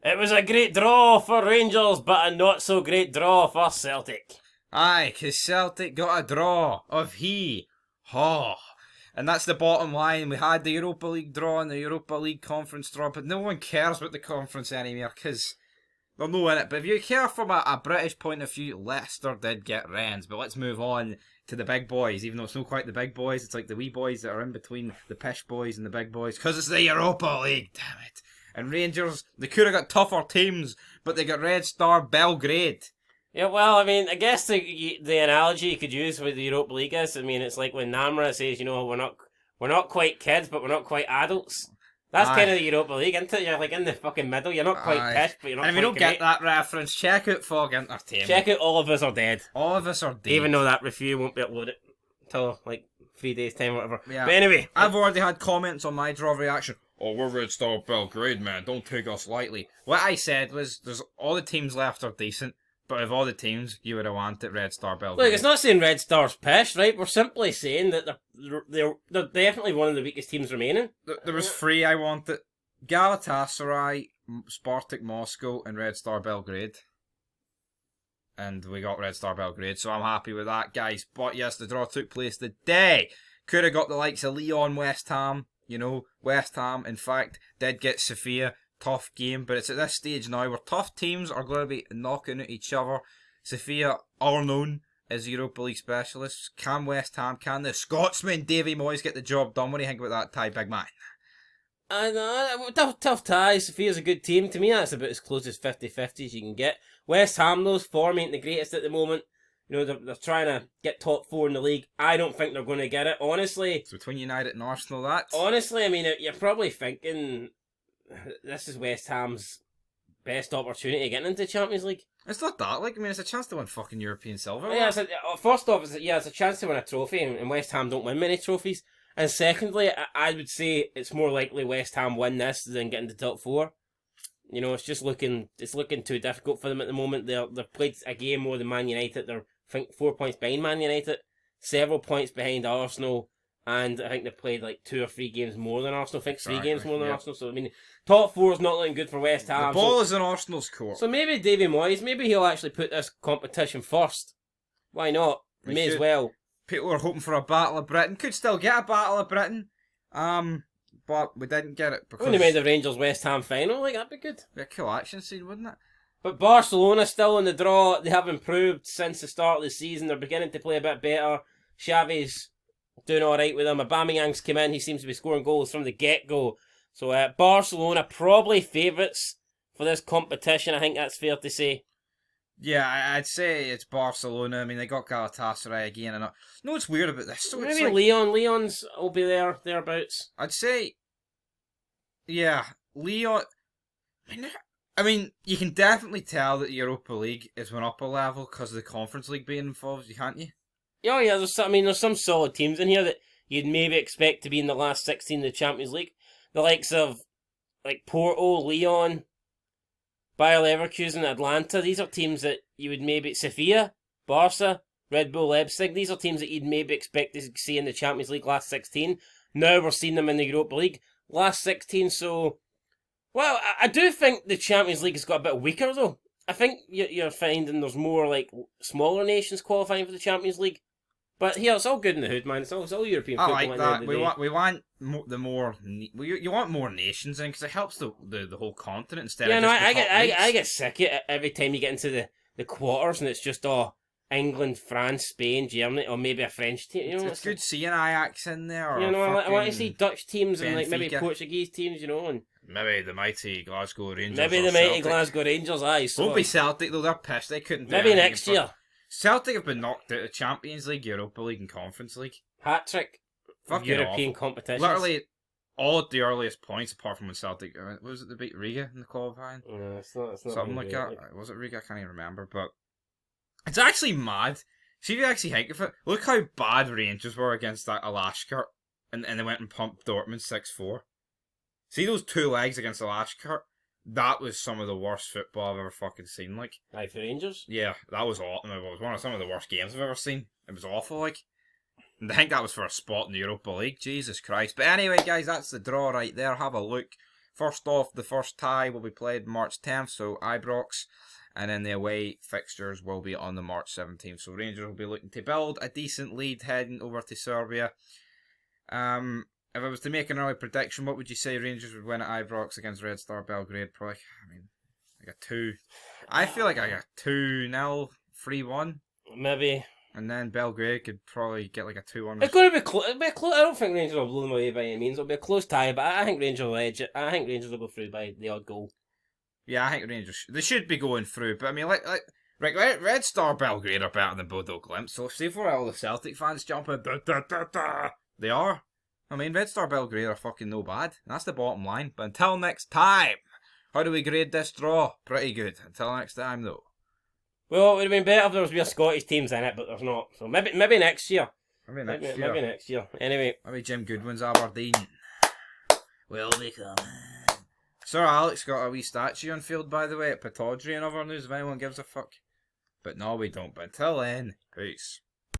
It was a great draw for Rangers, but a not so great draw for Celtic. Aye, 'cause Celtic got a draw of oh. And that's the bottom line. We had the Europa League draw and the Europa League conference draw, but no one cares about the conference anymore because they're no in it. But if you care from a British point of view, Leicester did get Rennes. But let's move on to the big boys, even though it's not quite the big boys. It's like the wee boys that are in between the pish boys and the big boys because it's the Europa League, damn it. And Rangers, they could have got tougher teams, but they got Red Star Belgrade. Yeah, well, I mean, I guess the analogy you could use with the Europa League is, I mean, it's like when Namra says, we're not quite kids, but we're not quite adults. That's kind of the Europa League, isn't it? You're like in the fucking middle. You're not quite pish, but you're not quite And if you don't great. get that reference, check out Fog Entertainment. Check out All of Us Are Dead. All of Us Are Dead. Even though that review won't be uploaded till like 3 days time or whatever. Yeah. But anyway. I've already had comments on my draw reaction. Oh, we're Red Star Belgrade, man. Don't take us lightly. What I said was, there's all the teams left are decent, but of all the teams, you would have wanted Red Star Belgrade. Look, it's not saying Red Star's pish, right? We're simply saying that they're definitely one of the weakest teams remaining. There was three I wanted. Galatasaray, Spartak Moscow, and Red Star Belgrade. And we got Red Star Belgrade, so I'm happy with that, guys. But yes, the draw took place the day. Could have got the likes of Lyon, West Ham. West Ham, in fact, did get Sofia. Tough game, but it's at this stage now where tough teams are going to be knocking at each other. Sofia are known as Europa League specialists. Can West Ham, can the Scotsman Davy Moyes get the job done? What do you think about that tie, big man? I know, tough tie. Sofia's a good team. To me, that's about as close as 50-50 as you can get. West Ham, those form ain't the greatest at the moment. They're trying to get top 4 in the league. I don't think they're going to get it, honestly. It's between United and Arsenal, that. Honestly, I mean, you're probably thinking this is West Ham's best opportunity getting into the Champions League. It's not that, it's a chance to win fucking European silver. Yeah, first off, it's a chance to win a trophy, and West Ham don't win many trophies. And secondly, I would say it's more likely West Ham win this than get into the top 4. It's just looking too difficult for them at the moment. They've played a game more than Man United. They're, I think, 4 points behind Man United, several points behind Arsenal, and I think they've played like 2 or 3 games more than Arsenal. I think 3 games more than Arsenal. So, I mean, top 4 is not looking good for West Ham. The ball is in Arsenal's court. So maybe Davy Moyes, maybe he'll actually put this competition first. Why not? May as well. People are hoping for a Battle of Britain. Could still get a Battle of Britain. But we didn't get it because... Wouldn't have made the Rangers-West Ham final, that'd be good. Be a cool action scene, wouldn't it? But Barcelona still in the draw. They have improved since the start of the season. They're beginning to play a bit better. Xavi's doing alright with them. Aubameyang's come in. He seems to be scoring goals from the get-go. So Barcelona probably favourites for this competition. I think that's fair to say. Yeah, I'd say it's Barcelona. I mean, they got Galatasaray again. And no, what's weird about this? So maybe Lyon. Lyon's will be thereabouts. I'd say, yeah, Lyon. I mean, you can definitely tell that the Europa League is went up a level because of the Conference League being involved, can't you? Oh yeah, there's some solid teams in here that you'd maybe expect to be in the last 16 of the Champions League. The likes of like Porto, Lyon, Bayer Leverkusen, Atlanta. These are teams that you would maybe... Sofia, Barca, Red Bull Leipzig. These are teams that you'd maybe expect to see in the Champions League last 16. Now we're seeing them in the Europa League last 16, so... Well, I do think the Champions League has got a bit weaker, though. I think you're finding there's more, like, smaller nations qualifying for the Champions League. But yeah, it's all good in the hood, man. It's all European football. I like that. We want you want more nations in because it helps the whole continent instead. Yeah, of no, just I get sick of it every time you get into the quarters and it's just England, France, Spain, Germany, or maybe a French team. It's good seeing Ajax in there. Or I want to see Dutch teams and like maybe Benfica. Portuguese teams, and maybe the mighty Glasgow Rangers. maybe the mighty Glasgow Rangers. Aye, so won't be Celtic though. They're pissed. They couldn't. Maybe next year. Celtic have been knocked out of Champions League, Europa League, and Conference League. Hat trick. European off. competitions. Literally, all at the earliest points, apart from when Celtic. What was it? They beat Riga in the qualifying. It's not something like that. Was it Riga? I can't even remember. But it's actually mad. See if you actually think of it. Look how bad Rangers were against that Alashkart, and they went and pumped Dortmund 6-4. See those 2 legs against Alashkart? That was some of the worst football I've ever fucking seen, like. Aye, for Rangers? Yeah, that was awful. It was one of some of the worst games I've ever seen. It was awful, like. And I think that was for a spot in the Europa League. Jesus Christ. But anyway, guys, that's the draw right there. Have a look. First off, the first tie will be played March 10th, so Ibrox. And then the away fixtures will be on the March 17th. So Rangers will be looking to build a decent lead heading over to Serbia. If I was to make an early prediction, what would you say Rangers would win at Ibrox against Red Star Belgrade? Probably, like a 2. I feel like I got 2-0, 3-1. Maybe. And then Belgrade could probably get like a 2-1. It's going to be close. I don't think Rangers will blow them away by any means. It'll be a close tie, but I think Rangers will edge it. I think Rangers will go through by the odd goal. Yeah, I think Rangers, they should be going through. But I mean, Red Star Belgrade are better than Bodo Glimt. So see for all the Celtic fans jumping, they are. I mean, Red Star Belgrade are fucking no bad. That's the bottom line. But until next time, how do we grade this draw? Pretty good. Until next time, though. Well, it would have been better if there was a Scottish teams in it, but there's not. So maybe next year. Maybe next year. Anyway. Maybe Jim Goodwin's Aberdeen. Will be coming. Sir Alex got a wee statue on field, by the way, at Pataudry and other news, if anyone gives a fuck. But no, we don't. But until then, peace.